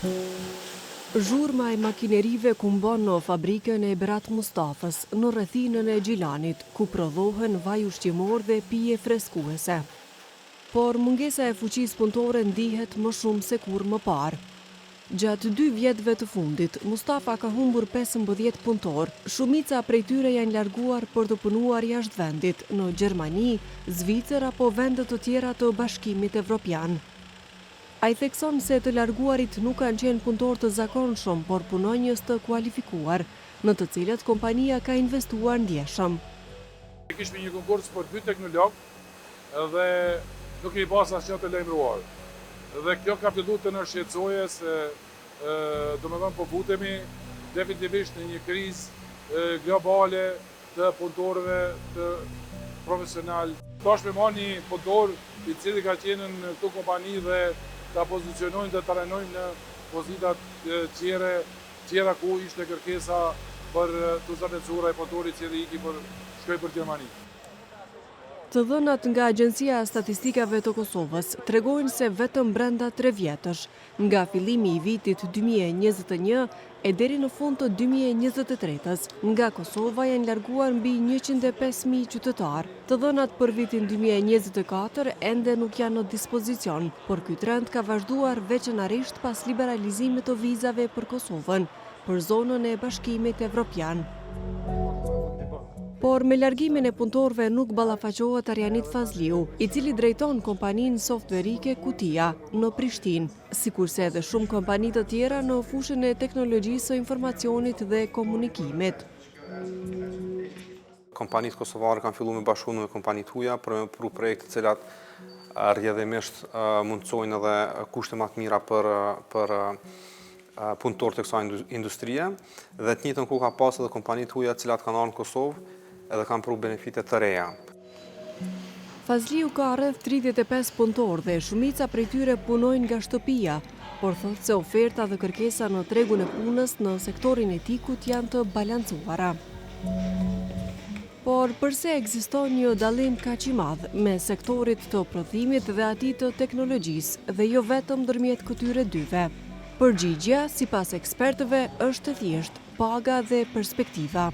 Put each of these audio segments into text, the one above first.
Zhurma e makinerive kumbon në fabrikën e Berat Mustafës në rrethinën e Gjilanit, ku prodhohen vaj ushqimor dhe pije freskuese. Por mungesa e fuqisë punëtore ndihet më shumë se kur më parë. Gjatë 2 vjetëve të fundit, Mustafa ka humbur 15 punëtor. Shumica prej tyre janë larguar për të punuar jashtë vendit, në Gjermani, Zvicër apo vende të tjera të Bashkimit Evropian. Ai thekson se të larguarit nuk kanë qenë punëtor të zakonshëm, por punonjës të kualifikuar, në të cilët kompania ka investuar ndjeshëm. Kishme një konkurs për 2 teknolog dhe nuk kemi pas asnjë të lajmëruar. Dhe kjo ka filluar të na shqetësojë se domethënë po futemi definitivisht në një krizë globale të punëtorëve të profesional. Tash me marrë një punëtor i cili ka qenë në këto kompani dhe ta pozicionojnë dhe të trajnojnë në pozitat tjera ku ishte kërkesa për të zëvendësuar ai punëtori i cili iki për shkoj për Gjermani. Të dhënat nga Agjencia e Statistikave të Kosovës tregojnë se vetëm brenda 3 vjetësh, nga fillimi i vitit 2021 e deri në fund të 2023-s, nga Kosova janë larguar mbi 105.000 qytetarë. Të dhënat për vitin 2024 ende nuk janë në dispozicion, por ky trend ka vazhduar veçanërisht pas liberalizimit të vizave për Kosovën, për zonën e Bashkimit Evropian. Por me largimin e punëtorëve nuk ballafaqohet Arjanit Fazliu, i cili drejton kompaninë softverike Kutia në Prishtinë, sikurse edhe shumë kompani të tjera në fushën e teknologjisë së informacionit dhe komunikimit. Kompanitë kosovare kanë filluar me bashkëpunë me kompani tuja për me pru projekte të cilat rrjedhimisht mundsojnë edhe kushte më të mira për punëtorët e kësaj industrie, dhe të njëjtën ku ka pas edhe kompani tuja të cilat kanë ardhur në Kosovë edhe kanë pru benefite të reja. Fazliu ka rreth 35 punëtorë dhe shumica prej tyre punojnë nga shtëpia, por thotë se oferta dhe kërkesa në tregun e punës në sektorin e tikut janë të balancuara. Por përse ekziston një dallim kaq i madh me sektorit të prodhimit dhe atij të teknologjisë dhe jo vetëm ndërmjet këtyre dyve? Përgjigjja, sipas ekspertëve, është thjesht paga dhe perspektiva.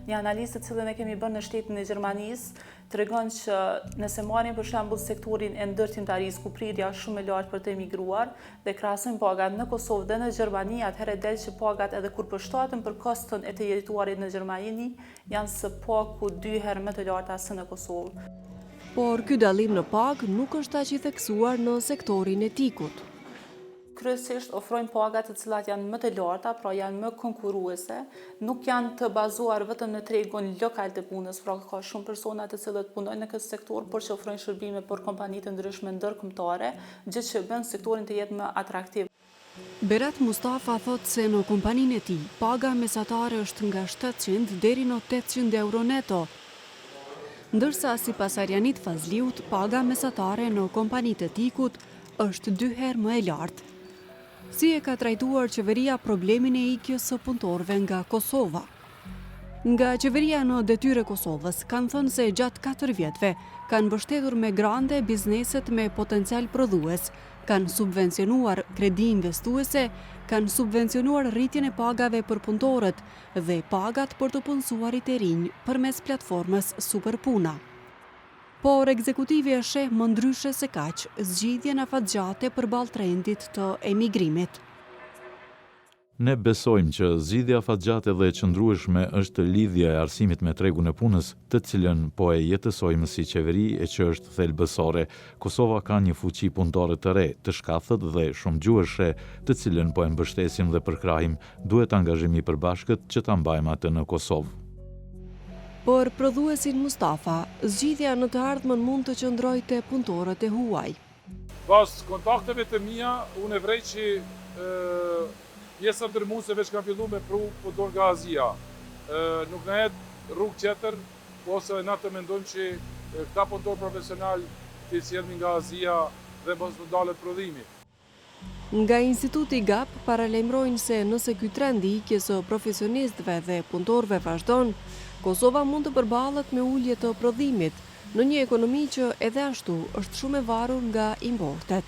Një analizë të cilën e kemi bërë në shtetin e Gjermanisë tregon që nëse marrim për shembull sektorin e ndërtimtarisë ku prirja është shumë e lartë për të emigruar dhe krahasojmë pagat në Kosovë dhe në Gjermani, atëherë del që pagat edhe kur përshtaten për koston e të jetuarit në Gjermani janë së paku 2 herë më të larta se në Kosovë. Por ky dallim në pagë nuk është aq i theksuar në sektorin e tikut. Kryesisht ofrojnë pagat të cilat janë më të larta, pra janë më konkurruese, nuk janë të bazuar vetëm në tregun lokal të punës, pra ka shumë persona të cilët punojnë në këtë sektor, por që ofrojnë shërbime për kompani të ndryshme ndërkombëtare, gjë që bën sektorin të jetë më atraktiv. Berat Mustafa thotë se në kompaninë e tij, paga mesatare është nga 700 deri në 800 euro neto, ndërsa sipas Arjanit Fazliut, paga mesatare në kompanitë e tikut është 2 herë më e lartë. Si e ka trajtuar qeveria problemin e ikjes së punëtorëve nga Kosova? Nga qeveria në detyre Kosovës kanë thënë se gjatë 4 vjetëve kanë mbështetur me grante bizneset me potencial prodhues, kanë subvencionuar kredi investuese, kanë subvencionuar rritjen e pagave për punëtorët dhe pagat për të punësuarit e rinj përmes platformës Superpuna. Por ekzekutivi e sheh më ndryshe se kaq zgjidhjen afatgjate përballë trendit të emigrimit. Ne besojmë që zgjidhja afatgjate dhe e qëndrueshme është lidhja e arsimit me tregun e punës, të cilën po e jetësojmë si qeveri e që është thelbësore. Kosova ka një fuqi punëtore të re, të shkathët dhe shumë gjuhëshe, të cilën po e mbështesim dhe përkrahim. Duhet angazhim i përbashkët që ta mbajmë atë në Kosovë. Por prodhuesin Mustafa, zgjidhja në të ardhmen mund të qëndrojë te punëtorët e huaj. Pas kontakteve të mia, unë e vrej që pjesa ndërmuesve që kanë filluar me pru punëtor nga Azia. Nuk na jetë rrugë tjetër, ose na të mendojmë që këta punëtor profesional të sjellin nga Azia dhe mos të dalet prodhimi. Nga Instituti GAP paralajmërojnë se nëse ky trend i ikjes së profesionistëve dhe punëtorëve vazhdon, Kosova mund të përballet me ulje të prodhimit në një ekonomi që edhe ashtu është shumë e varur nga importet.